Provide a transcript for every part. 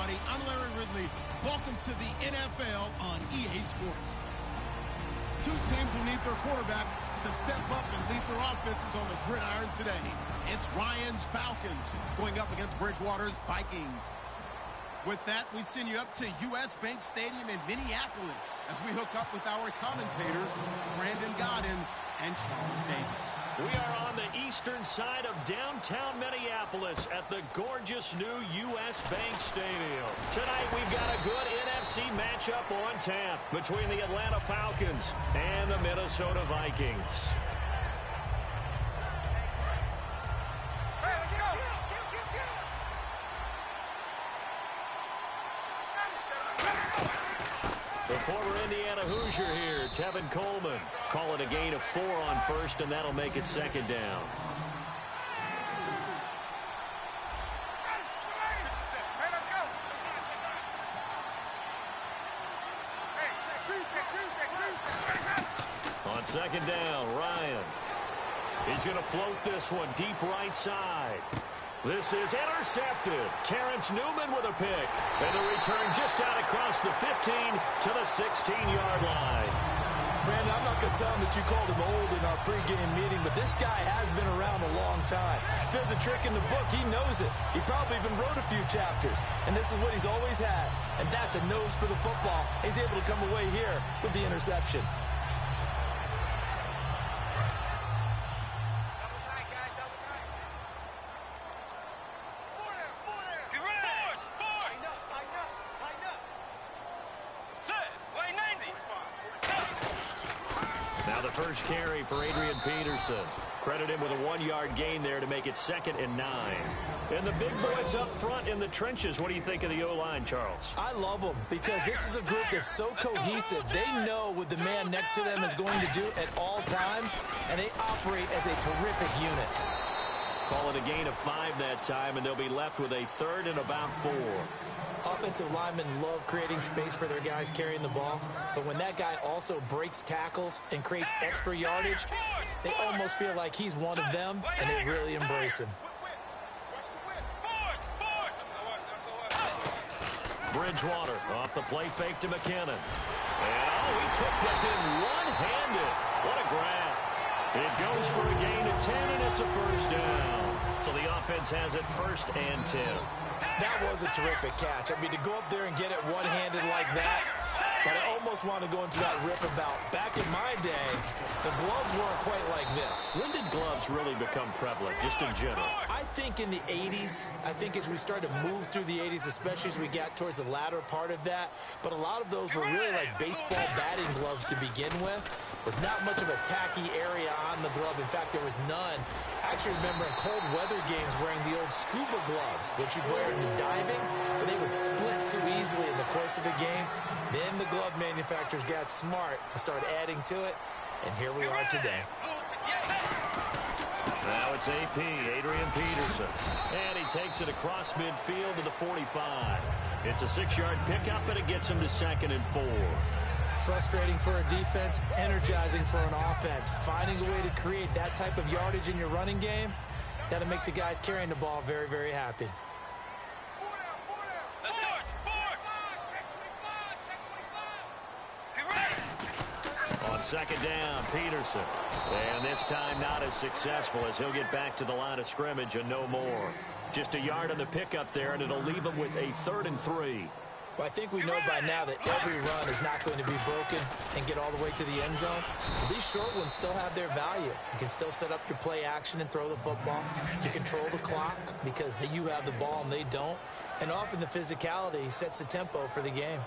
everybody. I'm Larry Ridley. Welcome to the NFL on EA Sports. Two teams will need their quarterbacks to step up and lead their offenses on the gridiron today. It's Ryan's Falcons going up against Bridgewater's Vikings. With that, we send you up to US Bank Stadium in Minneapolis as we hook up with our commentators, Brandon Godden and Charles Davis. We are on the eastern side of downtown Minneapolis at the gorgeous new US Bank Stadium. Tonight we've got a good NFC matchup on tap between the Atlanta Falcons and the Minnesota Vikings. The former Indiana Hoosier here, Tevin Coleman. Call it a gain of 4 on first, and that'll make it second down. On second down, Ryan. He's going to float this one deep right side. This is intercepted. Terrence Newman with a pick. And the return just out across the 15 to the 16-yard line. Brandon, I'm not going to tell him that you called him old in our pregame meeting, but this guy has been around a long time. If there's a trick in the book, he knows it. He probably even wrote a few chapters. And this is what he's always had. And that's a nose for the football. He's able to come away here with the interception. First carry for ADRIAN Peterson. Credit him with a 1-yard gain there to make it 2nd and 9. And the big boys up front in the trenches. What do you think of the O-line, Charles? I love them because this is a group that's so cohesive. They know what the man next to them is going to do at all times, and they operate as a terrific unit. Call it a gain of 5 that time, and they'll be left with a 3rd and about 4. Offensive linemen love creating space for their guys carrying the ball, but when that guy also breaks tackles and creates extra yardage, they almost feel like he's one of them, and they really embrace him. Bridgewater off the play fake to McKinnon. And he took that in one-handed. What a grab. It goes for a gain of 10, and it's a first down. So the offense has it 1st and 10. That was a terrific catch. I mean, to go up there and get it one-handed like that, but I almost want to go into that rip about back in my day, the gloves weren't quite like this. When did gloves really become prevalent, just in general? I think in the 80s. I think as we started to move through the 80s, especially as we got towards the latter part of that. But a lot of those were really like baseball batting gloves to begin with not much of a tacky area on the glove. In fact, there was none. I actually remember in cold weather games wearing the old scuba gloves that you'd wear in diving, but they would split too easily in the course of a game. Then the glove manufacturers got smart and started adding to it, and here we are today. Now it's AP, ADRIAN Peterson. And he takes it across midfield to the 45. It's a 6-yard pickup, and it gets him to 2nd and 4. Frustrating for a defense, energizing for an offense. Finding a way to create that type of yardage in your running game, that'll make the guys carrying the ball very, very happy. On 2nd down, Peterson. And this time not as successful as he'll get back to the line of scrimmage and no more. Just a yard on the pickup there, and it'll leave him with a 3rd and 3. Well, I think we know by now that every run is not going to be broken and get all the way to the end zone. But these short ones still have their value. You can still set up your play action and throw the football. You control the clock because you have the ball and they don't. And often the physicality sets the tempo for the game.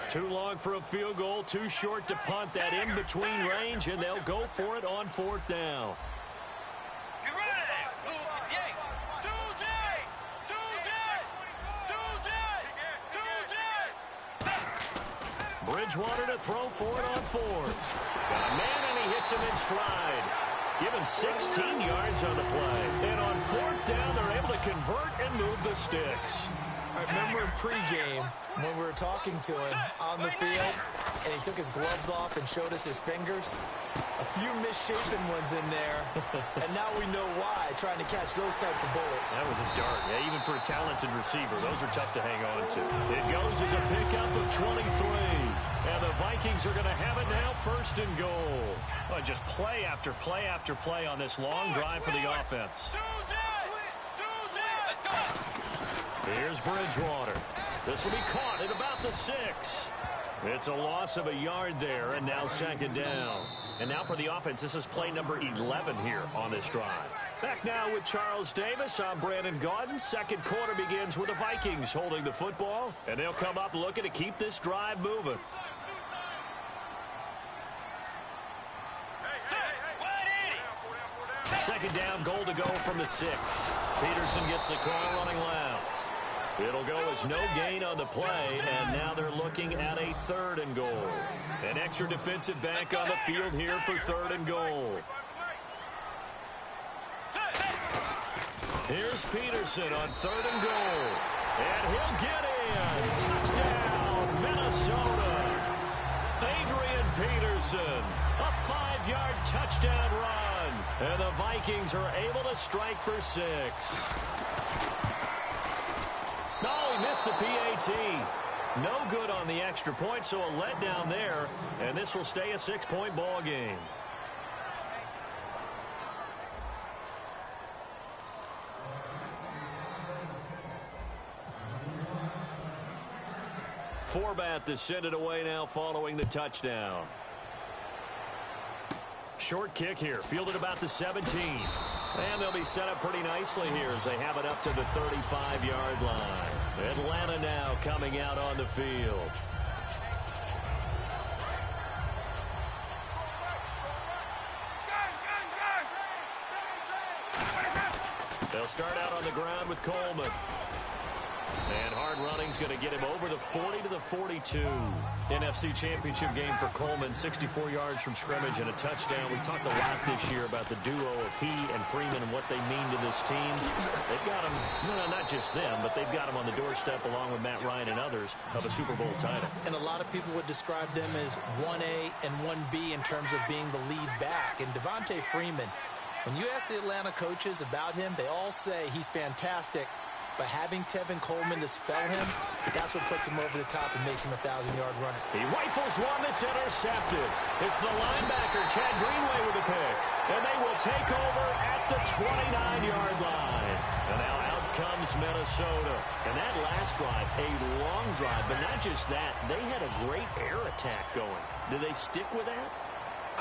Too long for a field goal, too short to punt that in-between range, and they'll go for it on 4th down. Bridgewater to throw for it on 4th. Got a man, and he hits him in stride. Give him 16 yards on the play. And on 4th down, they're able to convert and move the sticks. I remember in pregame when we were talking to him on the field, and he took his gloves off and showed us his fingers. A few misshapen ones in there, and now we know why, trying to catch those types of bullets. That was a dart. Yeah, even for a talented receiver, those are tough to hang on to. It goes as a pickup of 23. And the Vikings are going to have it now, first and goal. Oh, just play after play after play on this long drive for the offense. Here's Bridgewater. This will be caught at about the 6. It's a loss of a yard there, and now second down. And now for the offense, this is play number 11 here on this drive. Back now with Charles Davis. I'm Brandon Gaudin. Second quarter begins with the Vikings holding the football, and they'll come up looking to keep this drive moving. Second down, goal to go from the 6. Peterson gets the call running left. It'll go as no gain on the play, and now they're looking at a third and goal. An extra defensive back on the field here for third and goal. Here's Peterson on third and goal. And he'll get in. Touchdown, Minnesota. Adrian Peterson, a 5-yard touchdown run. And the Vikings are able to strike for 6. No, he missed the PAT. No good on the extra point, so a letdown there. And this will stay a 6-point ball game. Forbat to send it away now following the touchdown. Short kick here, fielded about the 17. And they'll be set up pretty nicely here as they have it up to the 35-yard line. Atlanta now coming out on the field. They'll start out on the ground with Coleman. And hard running's going to get him over the 40 to the 42. NFC Championship game for Coleman, 64 yards from scrimmage and a touchdown. We talked a lot this year about the duo of he and Freeman and what they mean to this team. They've got him, no, not just them, but they've got him on the doorstep along with Matt Ryan and others of a Super Bowl title. And a lot of people would describe them as 1A and 1B in terms of being the lead back. And Devontae Freeman, when you ask the Atlanta coaches about him, they all say he's fantastic. But having Tevin Coleman to spell him, that's what puts him over the top and makes him a 1,000-yard runner. He rifles one that's intercepted. It's the linebacker, Chad Greenway, with a pick. And they will take over at the 29-yard line. And now out comes Minnesota. And that last drive, a long drive. But not just that, they had a great air attack going. Do they stick with that?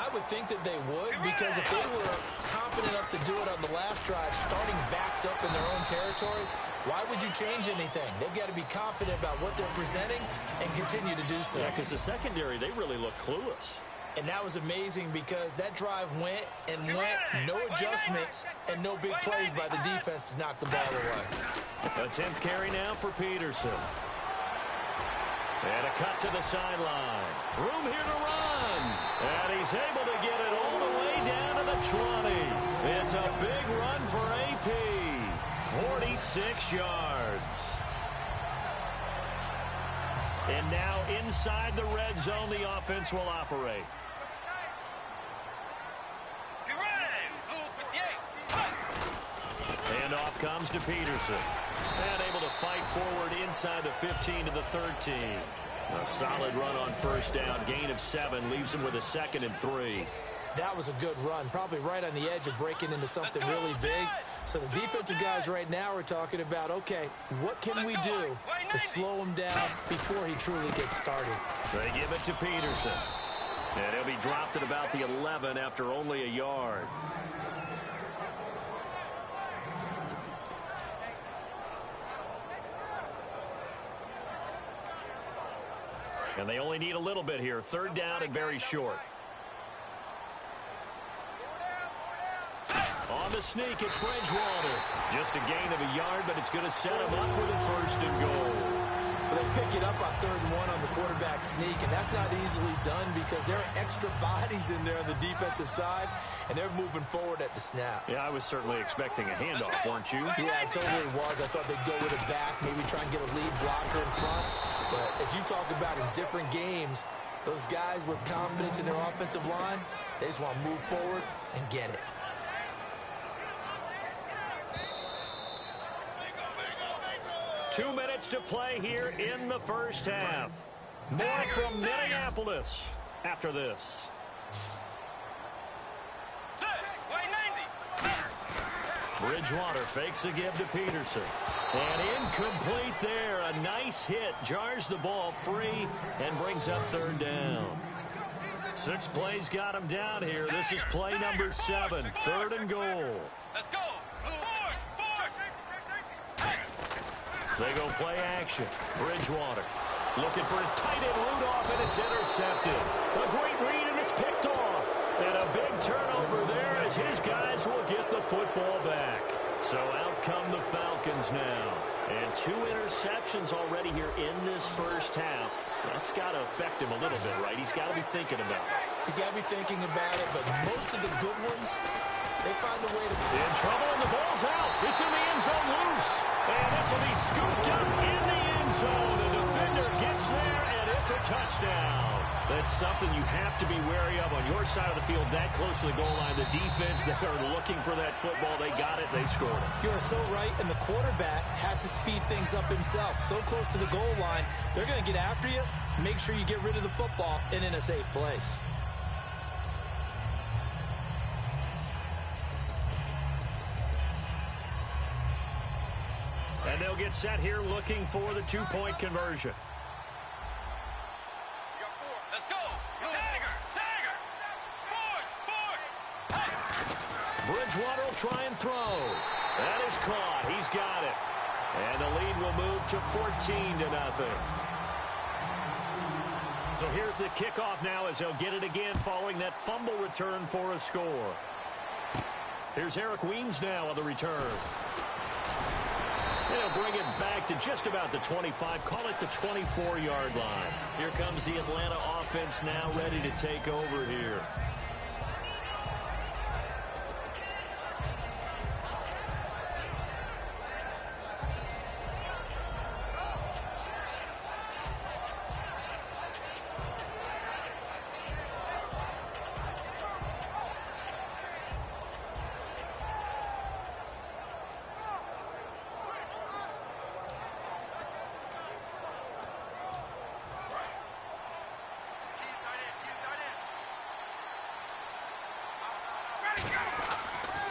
I would think that they would, because if they were confident enough to do it on the last drive, starting backed up in their own territory, why would you change anything? They've got to be confident about what they're presenting and continue to do so. Yeah, because the secondary, they really look clueless. And that was amazing because that drive went and went, no adjustments and no big plays by the defense to knock the ball away. A 10th carry now for Peterson. And a cut to the sideline. Room here to run. And he's able to get it all the way down to the 20. It's a big run for AP. 46 yards. And now inside the red zone, the offense will operate. And off comes to Peterson. And able to fight forward inside the 15 to the 13. A solid run on first down. Gain of 7 leaves him with a 2nd and 3. That was a good run. Probably right on the edge of breaking into something really big. So the defensive guys right now are talking about, okay, what can we do to slow him down before he truly gets started? They give it to Peterson. And he'll be dropped at about the 11 after only a yard. And they only need a little bit here. 3rd down and very short. On the sneak, it's Bridgewater. Just a gain of a yard, but it's going to set him up for the 1st and goal. They pick it up on 3rd and 1 on the quarterback sneak, and that's not easily done because there are extra bodies in there on the defensive side, and they're moving forward at the snap. Yeah, I was certainly expecting a handoff, weren't you? Yeah, I totally was. I thought they'd go with it back, maybe try and get a lead blocker in front. But as you talk about in different games, those guys with confidence in their offensive line, they just want to move forward and get it. Two minutes to play here in the first half. More from Minneapolis after this. Bridgewater fakes a give to Peterson. And incomplete there. A nice hit. Jars the ball free and brings up 3rd down. 6 plays got him down here. This is play number 7. 3rd and goal. Let's go. They go play action. Bridgewater looking for his tight end Rudolph, and it's intercepted. A great read, and it's picked off. And a big turnover there as his guys will get the football back. So out come the Falcons now. And 2 interceptions already here in this first half. That's got to affect him a little bit, right? He's got to be thinking about it. He's got to be thinking about it, but most of the good ones, they find a way to... In trouble, and the ball's out. It's in the end zone loose. And this will be scooped up in the end zone. The defender gets there, and it's a touchdown. That's something you have to be wary of on your side of the field, that close to the goal line. The defense, they are looking for that football. They got it. They scored it. You are so right, and the quarterback has to speed things up himself. So close to the goal line, they're going to get after you. Make sure you get rid of the football and in a safe place. And they'll get set here looking for the 2-point conversion. Let's go. Tiger. Bridgewater will try and throw. That is caught. He's got it. And the lead will move to 14-0. So here's the kickoff now as they'll get it again following that fumble return for a score. Here's Eric Weems now on the return. They'll bring it back to just about the 25, call it the 24-yard line. Here comes the Atlanta offense now ready to take over here.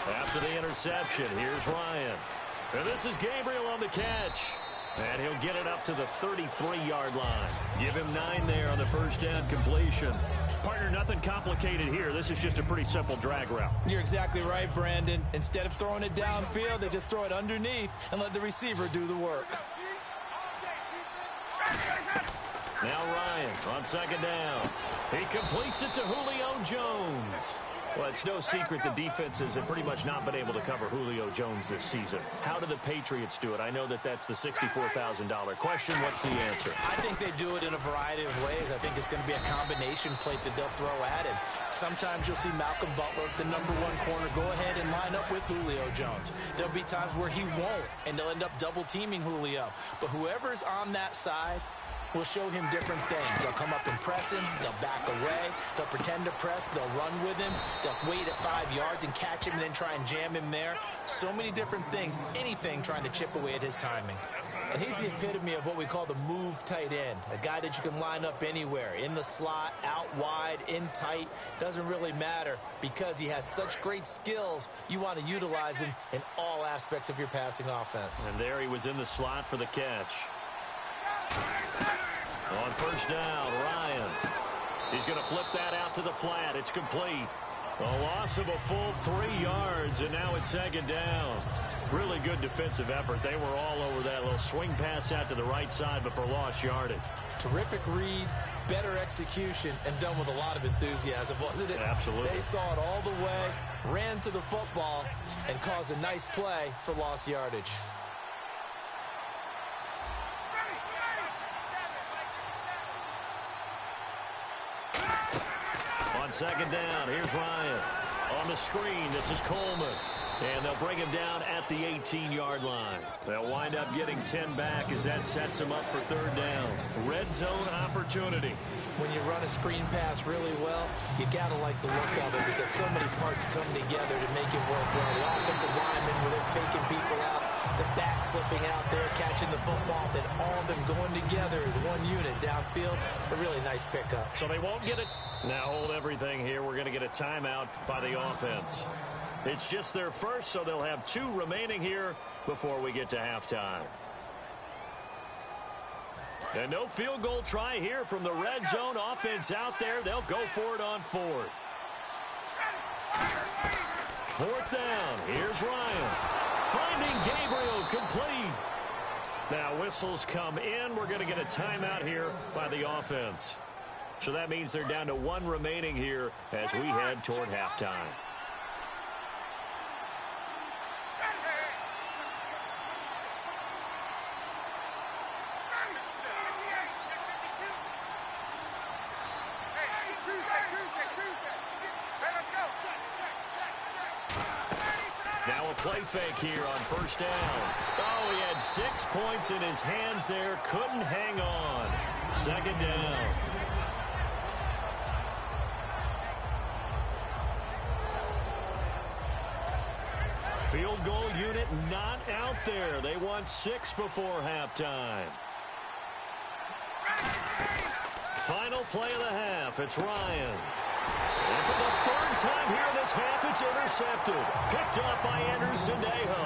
After the interception, here's Ryan. And this is Gabriel on the catch. And he'll get it up to the 33-yard line. Give him 9 there on the first down completion. Partner, nothing complicated here. This is just a pretty simple drag route. You're exactly right, Brandon. Instead of throwing it downfield, they just throw it underneath and let the receiver do the work. Now Ryan on 2nd down. He completes it to Julio Jones. Well, it's no secret the defenses have pretty much not been able to cover Julio Jones this season. How do the Patriots do it? I know that that's the $64,000 question. What's the answer? I think they do it in a variety of ways. I think it's going to be a combination plate that they'll throw at him. Sometimes you'll see Malcolm Butler, the #1 corner, go ahead and line up with Julio Jones. There'll be times where he won't, and they'll end up double-teaming Julio. But whoever's on that side will show him different things. They'll come up and press him. They'll back away. They'll pretend to press. They'll run with him. They'll wait at 5 yards and catch him and then try and jam him there. So many different things. Anything trying to chip away at his timing. And he's the epitome of what we call the move tight end. A guy that you can line up anywhere. In the slot, out wide, in tight. Doesn't really matter because he has such great skills. You want to utilize him in all aspects of your passing offense. And there he was in the slot for the catch. On first down, Ryan. He's going to flip that out to the flat. It's complete. A loss of a full 3 yards, and now it's 2nd down. Really good defensive effort. They were all over that little swing pass out to the right side, but for lost yardage. Terrific read, better execution, and done with a lot of enthusiasm, wasn't it? Absolutely. They saw it all the way, ran to the football, and caused a nice play for lost yardage. On second down, here's Ryan. On the screen, this is Coleman. And they'll bring him down at the 18-yard line. They'll wind up getting 10 back as that sets them up for third down. Red zone opportunity. When you run a screen pass really well, you got to like the look of it because so many parts come together to make it work well. The offensive linemen, where they're faking people out, the back slipping out there, catching the football, then all of them going together as one unit downfield. A really nice pickup. So they won't get it. Now hold everything here. We're going to get a timeout by the offense. It's just their first, so they'll have 2 remaining here before we get to halftime. And no field goal try here from the red zone offense out there. They'll go for it on 4th. 4th down. Here's Ryan. Finding Gabriel complete. Now whistles come in. We're going to get a timeout here by the offense. So that means they're down to 1 remaining here as we head toward halftime. Play fake here on first down. Oh, he had 6 points in his hands there. Couldn't hang on. Second down. Field goal unit not out there. They want 6 before halftime. Final play of the half. It's Ryan. And for the 3rd time here in this half, it's intercepted. Picked up by Sandejo.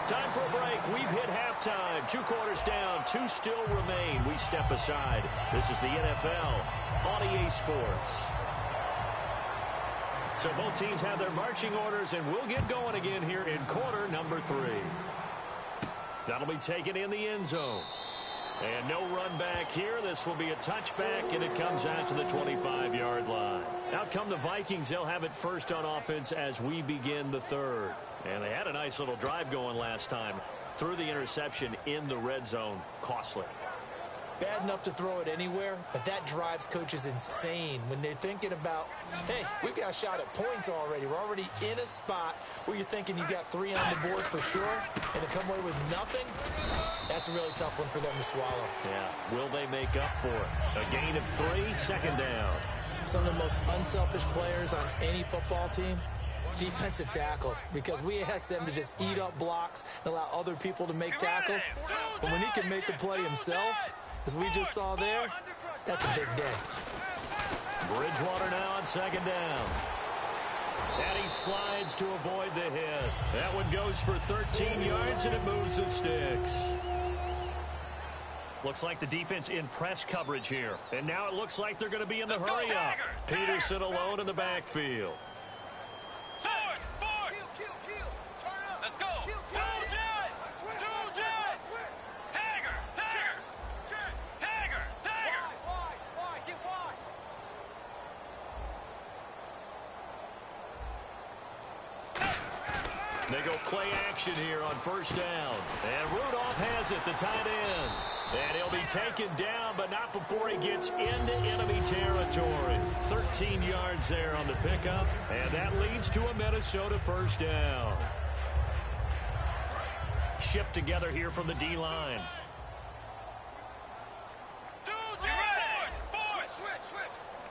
Time for a break. We've hit halftime. 2 quarters down. 2 still remain. We step aside. This is the NFL on EA Sports. So both teams have their marching orders, and we'll get going again here in quarter number 3. That'll be taken in the end zone. And no run back here. This will be a touchback, and it comes out to the 25-yard line. Out come the Vikings. They'll have it first on offense as we begin the 3rd. And they had a nice little drive going last time. Threw the interception in the red zone. Costly. Bad enough to throw it anywhere, but that drives coaches insane when they're thinking about, hey, we've got a shot at points already. We're already in a spot where you're thinking you got 3 on the board for sure, and to come away with nothing, that's a really tough one for them to swallow. Yeah, will they make up for it? A gain of 3, second down. Some of the most unselfish players on any football team, defensive tackles, because we ask them to just eat up blocks and allow other people to make tackles. But when he can make a play himself, as we just saw there, that's a big day. Bridgewater now on second down. And he slides to avoid the hit. That one goes for 13 yards, and it moves the sticks. Looks like the defense in press coverage here. And now it looks like they're going to be in the hurry-up. Peterson alone in the backfield. Let's go. They go play action here on first down. And Rudolph has it, the tight end. And he'll be taken down, but not before he gets into enemy territory. 13 yards there on the pickup, and that leads to a Minnesota first down. Shift together here from the D-line.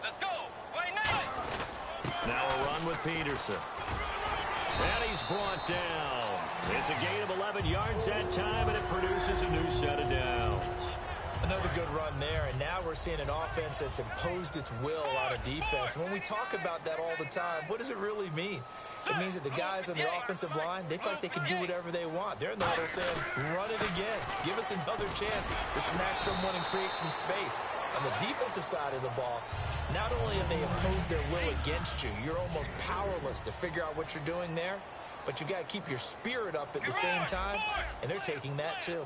Let's go. Right now. Now a run with Peterson. And he's brought down. It's a gain of 11 yards that time, and it produces a new set of downs. Another good run there, and now we're seeing an offense that's imposed its will on a defense. When we talk about that all the time, what does it really mean? It means that the guys on the offensive line, they feel like they can do whatever they want. They're in the huddle saying, run it again. Give us another chance to smack someone and create some space. On the defensive side of the ball, not only have they imposed their will against you, you're almost powerless to figure out what you're doing there, but you got to keep your spirit up at the same time, and they're taking that too.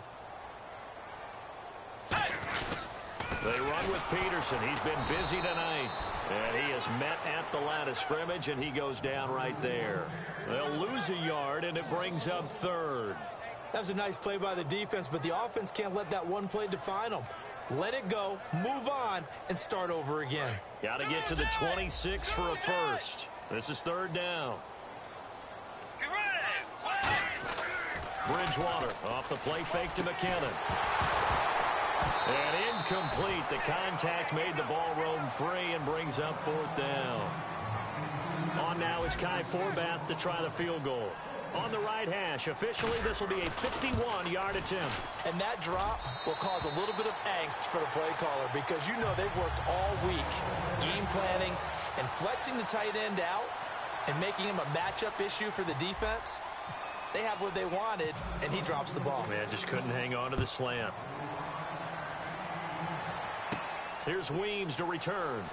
They run with Peterson. He's been busy tonight. And he is met at the line of scrimmage, and he goes down right there. They'll lose a yard, and it brings up third. That was a nice play by the defense, but the offense can't let that one play define them. let it go, move on, and start over again. Got to get to the 26 for a first. This is third down. Get ready. Bridgewater off the play fake to McKinnon. And incomplete. The contact made the ball roam free and brings up fourth down. On now is Kai Forbath to try the field goal. On the right hash, officially this will be a 51-yard attempt. And that drop will cause a little bit of angst for the play caller because you know they've worked all week game planning and flexing the tight end out and making him a matchup issue for the defense. They have what they wanted, and he drops the ball. Man, just couldn't hang on to the slant. Here's Weems to return.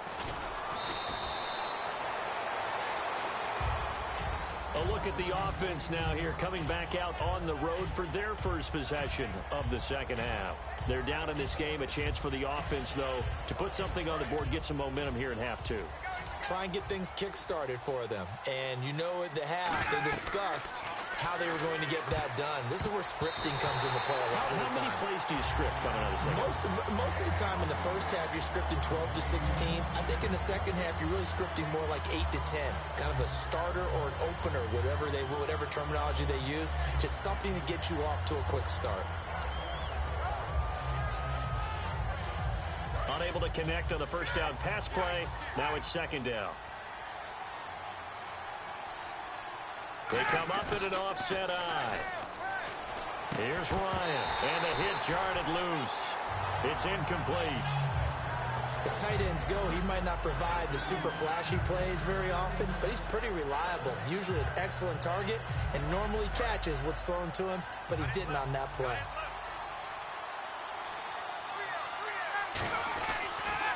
A look at the offense now here, coming back out on the road for their first possession of the second half. They're down in this game. A chance for the offense, though, to put something on the board, get some momentum here in half two. Try and get things kick-started for them. And you know at the half, they discussed how they were going to get that done. This is where scripting comes into play a lot of the time. How many plays do you script coming out of the second half? Most of the time in the first half, you're scripting 12 to 16. I think in the second half, you're really scripting more like 8 to 10. Kind of a starter or an opener, whatever terminology they use. Just something to get you off to a quick start. Unable to connect on the first down pass play. Now it's second down. They come up in an offset eye. Here's Ryan. And the hit jarred loose. It's incomplete. As tight ends go, he might not provide the super flashy plays very often, but he's pretty reliable. Usually an excellent target and normally catches what's thrown to him, but he didn't on that play.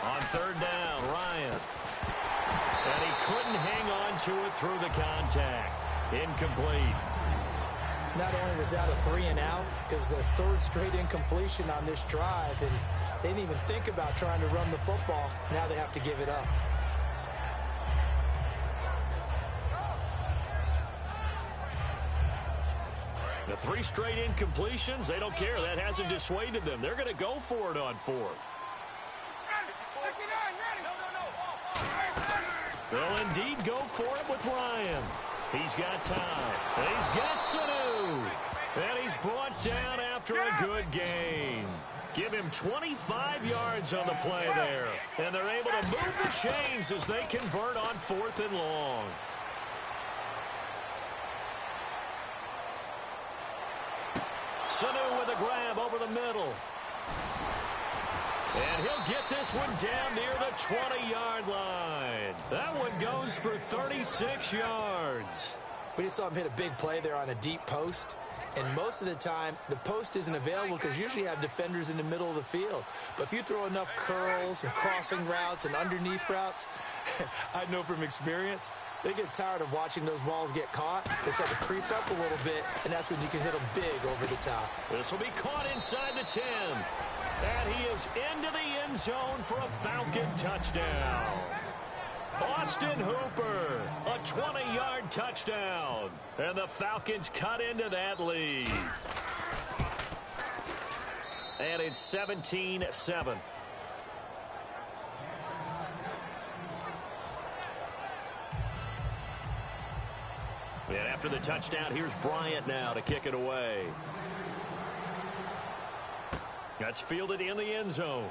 On third down, Ryan. And he couldn't hang on to it through the contact. Incomplete. Not only was that a 3-and-out, it was their third straight incompletion on this drive, and they didn't even think about trying to run the football. Now they have to give it up. The 3 straight incompletions, they don't care. That hasn't dissuaded them. They're going to go for it on fourth. They'll indeed go for it with Ryan. He's got time. And he's got Sanu. And he's brought down after a good gain. Give him 25 yards on the play there. And they're able to move the chains as they convert on 4th and long. Sanu with a grab over the middle. And he'll get this one down near the 20-yard line. That one goes for 36 yards. We just saw him hit a big play there on a deep post. And most of the time, the post isn't available because usually you have defenders in the middle of the field. But if you throw enough curls and crossing routes and underneath routes, I know from experience, they get tired of watching those balls get caught. They start to creep up a little bit, and that's when you can hit them big over the top. This will be caught inside the 10. And he is into the end zone for a Falcon touchdown. Austin Hooper, a 20-yard touchdown. And the Falcons cut into that lead. And it's 17-7. And after the touchdown, here's Bryant now to kick it away. That's fielded in the end zone.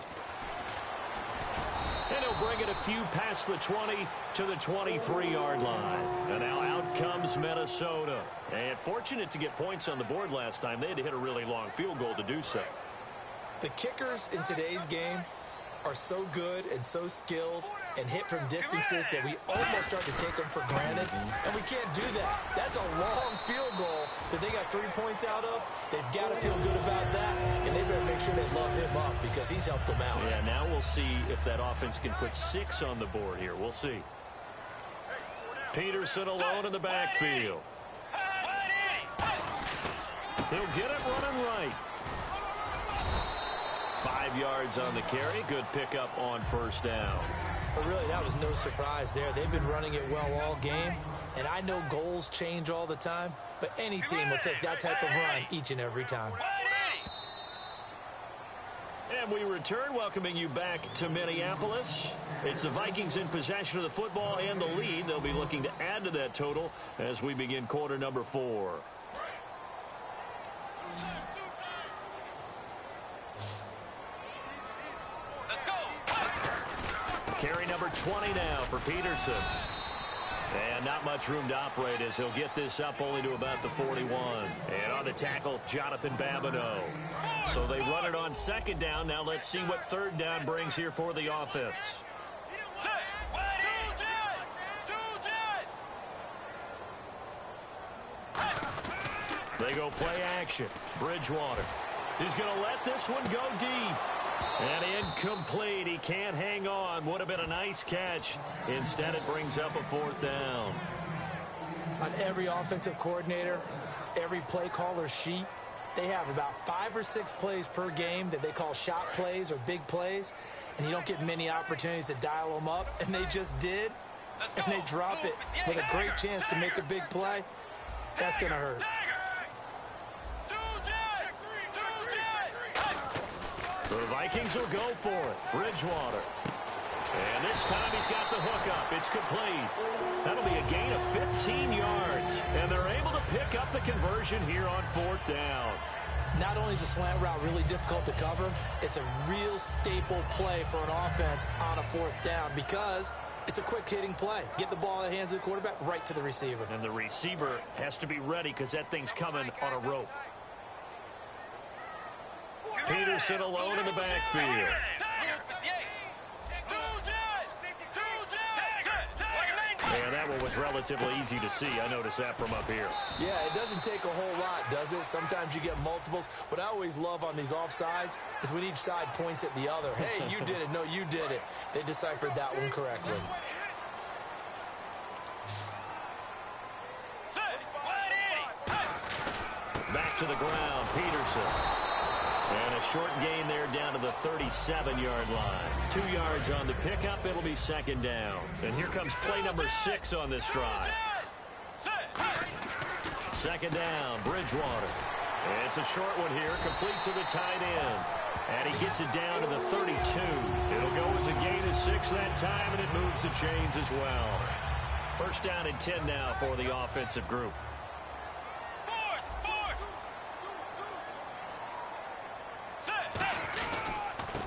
And he'll bring it a few past the 20 to the 23-yard line. And now out comes Minnesota. And fortunate to get points on the board last time. They had to hit a really long field goal to do so. The kickers in today's game are so good and so skilled and hit from distances that we almost start to take them for granted. And we can't do that. That's a long field goal that they got 3 points out of. They've got to feel good about that, and they better make sure they love him up because he's helped them out. Yeah, now we'll see if that offense can put 6 on the board here. We'll see. Peterson alone in the backfield. He'll get it running right. 5 yards on the carry. Good pickup on first down. But really, that was no surprise there. They've been running it well all game. And I know goals change all the time, but any team will take that type of run each and every time. And we return, welcoming you back to Minneapolis. It's the Vikings in possession of the football and the lead. They'll be looking to add to that total as we begin quarter number 4. Let's go. Carry number 20 now for Peterson. And not much room to operate as he'll get this up only to about the 41. And on the tackle, Jonathan Babineau. So they run it on second down. Now let's see what third down brings here for the offense. They go play action. Bridgewater. He's going to let this one go deep. And incomplete. He can't hang on. Would have been a nice catch. Instead, it brings up a fourth down. On every offensive coordinator, every play caller sheet, they have about 5 or 6 plays per game that they call shot plays or big plays, and you don't get many opportunities to dial them up, and they just did, and they drop it with a great chance to make a big play. That's going to hurt. The Vikings will go for it. Bridgewater. And this time he's got the hook up. It's complete. That'll be a gain of 15 yards. And they're able to pick up the conversion here on fourth down. Not only is the slant route really difficult to cover, it's a real staple play for an offense on a fourth down because it's a quick-hitting play. Get the ball in the hands of the quarterback right to the receiver. And the receiver has to be ready because that thing's coming on a rope. Peterson alone in the backfield. And that one was relatively easy to see. I noticed that from up here. Yeah, it doesn't take a whole lot, does it? Sometimes you get multiples. What I always love on these offsides is when each side points at the other. Hey, you did it. No, you did it. They deciphered that one correctly. Back to the ground, Peterson. And a short gain there down to the 37-yard line. 2 yards on the pickup. It'll be second down. And here comes play number 6 on this drive. Second down, Bridgewater. And it's a short one here, complete to the tight end. And he gets it down to the 32. It'll go as a gain of 6 that time, and it moves the chains as well. First down and 10 now for the offensive group.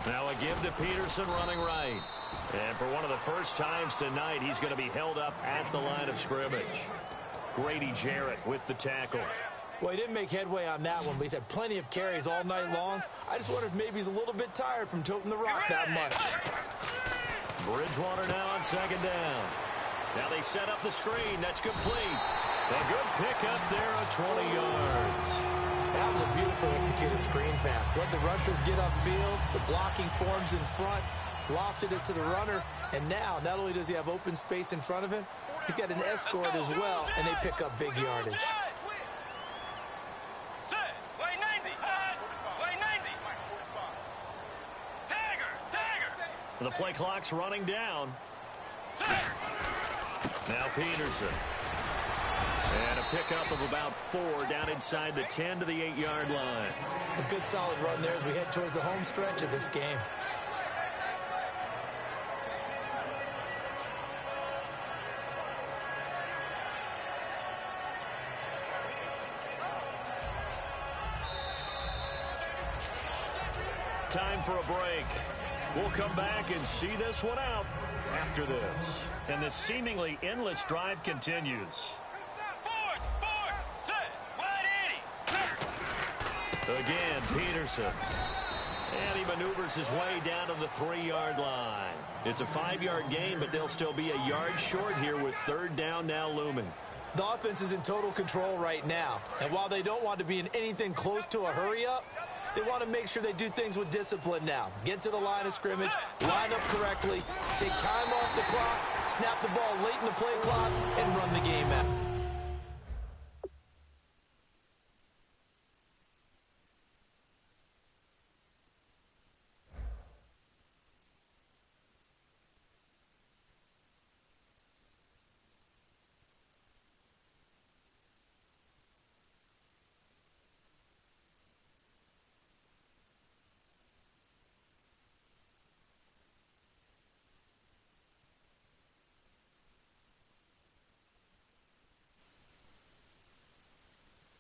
Now a give to Peterson running right. And for one of the first times tonight, he's going to be held up at the line of scrimmage. Grady Jarrett with the tackle. Well, he didn't make headway on that one, but he's had plenty of carries all night long. I just wonder if maybe he's a little bit tired from toting the rock that much. Bridgewater now on second down. Now they set up the screen. That's complete. A good pickup there of 20 yards. That was a beautifully executed screen pass. Let the rushers get upfield. The blocking forms in front. Lofted it to the runner. And now, not only does he have open space in front of him, he's got an escort as well, and they pick up big yardage. The play clock's running down. Now Peterson. And a pickup of about 4 down inside the 10 to the 8-yard line. A good solid run there as we head towards the home stretch of this game. Time for a break. We'll come back and see this one out after this. And the seemingly endless drive continues. Again, Peterson. And he maneuvers his way down to the 3-yard line. It's a 5-yard gain, but they'll still be a yard short here with third down now looming. The offense is in total control right now. And while they don't want to be in anything close to a hurry-up, they want to make sure they do things with discipline now. Get to the line of scrimmage, line up correctly, take time off the clock, snap the ball late in the play clock, and run the game out.